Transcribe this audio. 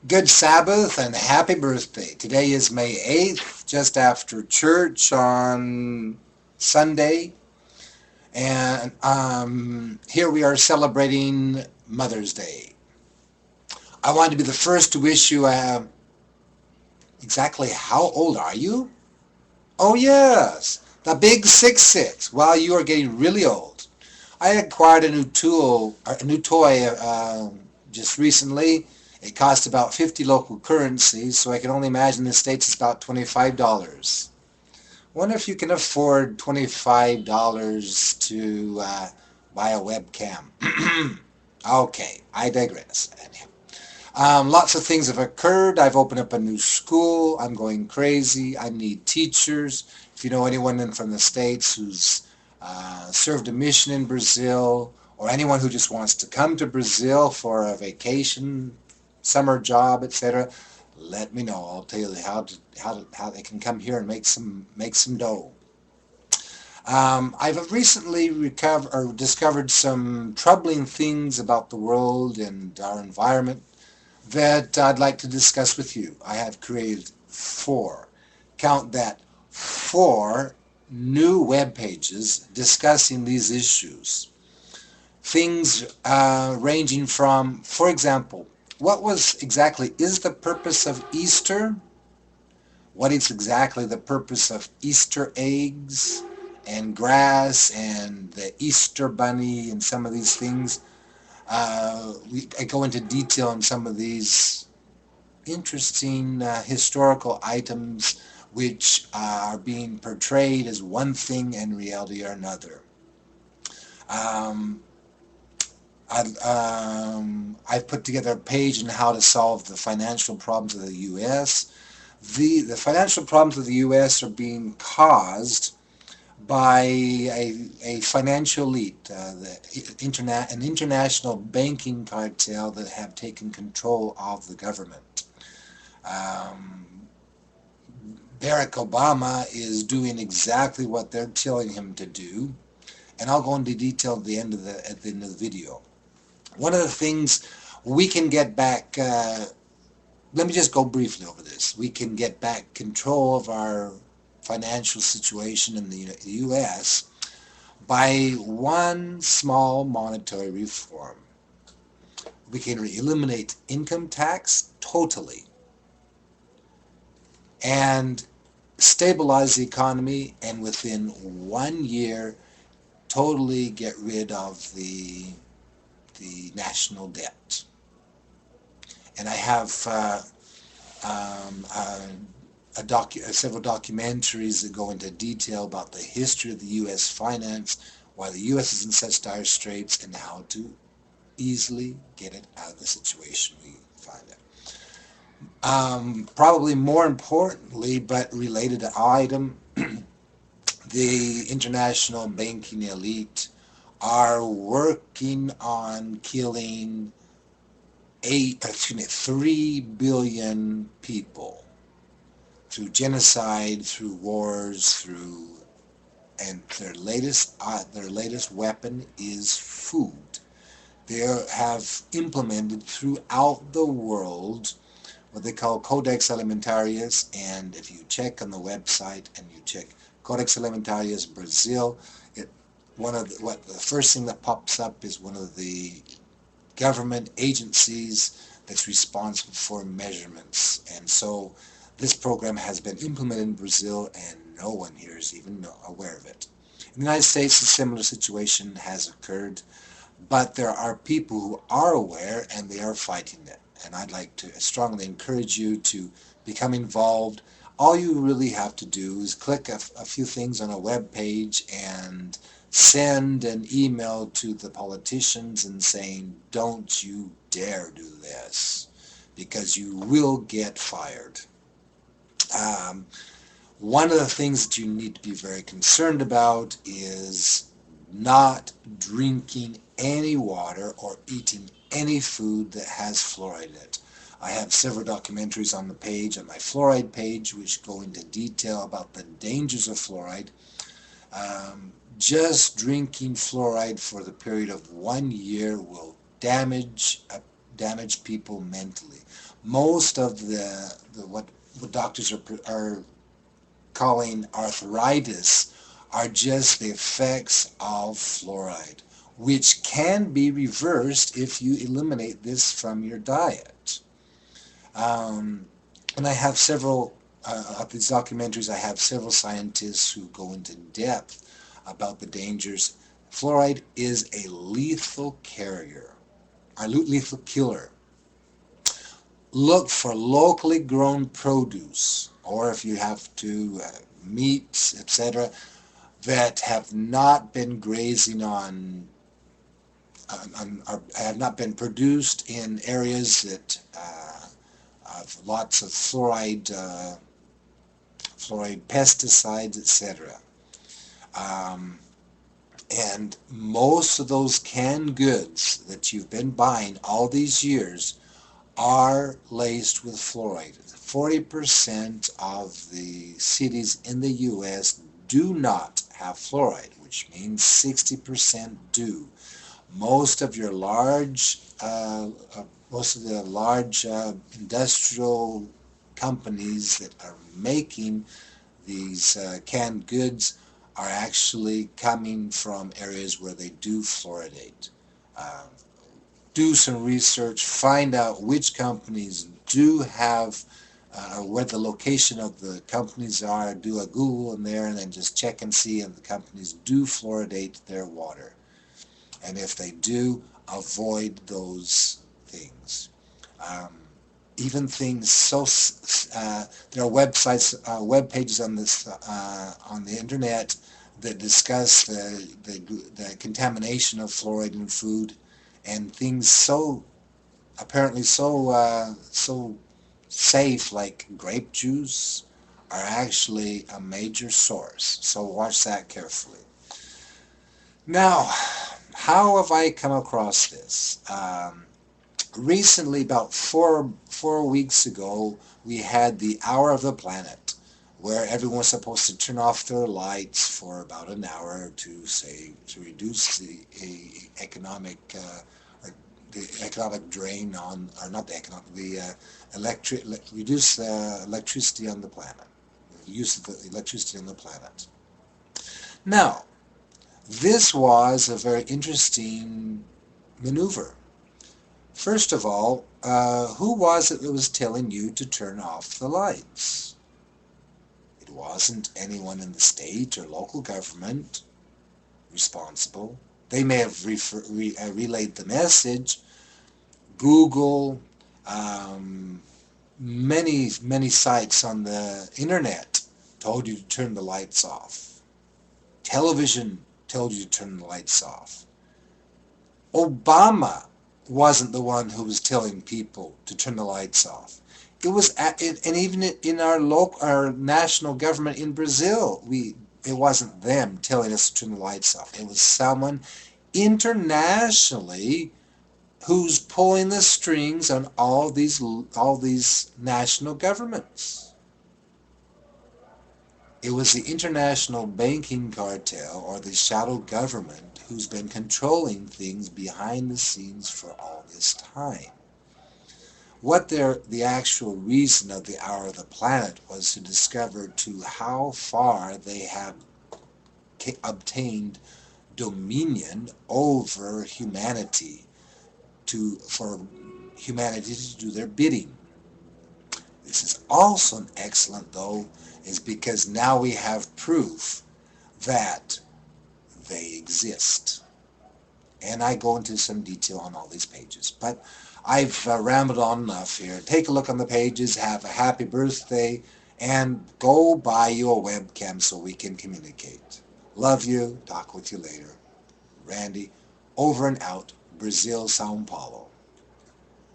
Good Sabbath and happy birthday. Today is May 8th, just after church on Sunday. And here we are celebrating Mother's Day. I wanted to be the first to wish you exactly how old are you? Oh yes, the big 6'6". Wow, you are getting really old. I acquired a new toy just recently. It cost about 50 local currencies, so I can only imagine in the States it's about $25. Wonder if you can afford $25 to buy a webcam. Okay, I digress. Lots of things have occurred. I've opened up a new school. I'm going crazy. I need teachers. If you know anyone from the States who's served a mission in Brazil, or anyone who just wants to come to Brazil for a vacation, summer job, etc., let me know. I'll tell you how they can come here and make some dough. I've recently discovered some troubling things about the world and our environment that I'd like to discuss with you. I have created count that, four new web pages discussing these issues. Things ranging from, for example, is the purpose of Easter? What is exactly the purpose of Easter eggs and grass and the Easter bunny and some of these things? I go into detail on some of these interesting historical items which are being portrayed as one thing and reality are another. Um, I've put together a page on how to solve the financial problems of the U.S. The financial problems of the U.S. are being caused by a financial elite, an international banking cartel that have taken control of the government. Um, Barack Obama is doing exactly what they're telling him to do, and I'll go into detail at the end of the video. One of the things we can get back, let me just go briefly over this. We can get back control of our financial situation in the U.S. by one small monetary reform. We can eliminate income tax totally and stabilize the economy, and within 1 year totally get rid of the national debt. And I have um, uh, several documentaries that go into detail about the history of the U.S. finance, why the U.S. is in such dire straits, and how to easily get it out of the situation we find it. Probably more importantly, but related to item, the international banking elite are working on killing 3 billion people through genocide, through wars, and their latest weapon is food. They have implemented throughout the world what they call Codex Alimentarius, and if you check on the website and you check Codex Alimentarius Brazil, the first thing that pops up is one of the government agencies that's responsible for measurements. And so this program has been implemented in Brazil, and no one here is even aware of it. In the United States, a similar situation has occurred, but there are people who are aware and they are fighting it. And I'd like to strongly encourage you to become involved. All you really have to do is click a few things on a web page and send an email to the politicians and saying, don't you dare do this, because you will get fired. Um, One of the things that you need to be very concerned about is not drinking any water or eating any food that has fluoride in it. I have several documentaries on the page, on my fluoride page, which go into detail about the dangers of fluoride. Just drinking fluoride for the period of 1 year will damage damage people mentally. Most of what doctors are calling arthritis are just the effects of fluoride, which can be reversed if you eliminate this from your diet. Um, and I have several of these documentaries. I have several scientists who go into depth about the dangers. Fluoride is a lethal carrier, a lethal killer. Look for locally grown produce, or if you have to, meats, etc., that have not been grazing or have not been produced in areas that have lots of fluoride pesticides, etc. Um, and most of those canned goods that you've been buying all these years are laced with fluoride. 40% of the cities in the U.S. do not have fluoride, which means 60% do. Most of your most of the large industrial companies that are making these canned goods are actually coming from areas where they do fluoridate. Uh, do some research, find out which companies do have, where the location of the companies are, do a Google in there, and then just check and see if the companies do fluoridate their water. And if they do, avoid those things. Um, Even things there are websites, web pages on this on the internet that discuss the contamination of fluoride in food, and things apparently so safe like grape juice are actually a major source. So watch that carefully. Now, how have I come across this? Recently, about four weeks ago, we had the Hour of the Planet, where everyone's supposed to turn off their lights for about an hour to reduce the economic drain on, or not the economic, reduce the electricity on the planet, the use of the electricity on the planet. Now, this was a very interesting maneuver. First of all, who was it that was telling you to turn off the lights? It wasn't anyone in the state or local government responsible. They may have relayed the message. Google, um, many sites on the internet told you to turn the lights off. Television told you to turn the lights off. Obama wasn't the one who was telling people to turn the lights off. It was, and even in our national government in Brazil, it wasn't them telling us to turn the lights off. It was someone internationally who's pulling the strings on all these national governments. It was the international banking cartel, or the shadow government, who's been controlling things behind the scenes for all this time. What the actual reason of the Hour of the Planet was to discover to how far they have obtained dominion over humanity, for humanity to do their bidding. This is also an excellent, though, is because now we have proof that they exist. And I go into some detail on all these pages. But I've rambled on enough here. Take a look on the pages, have a happy birthday, and go buy you a webcam so we can communicate. Love you. Talk with you later. Randy, over and out. Brazil, Sao Paulo.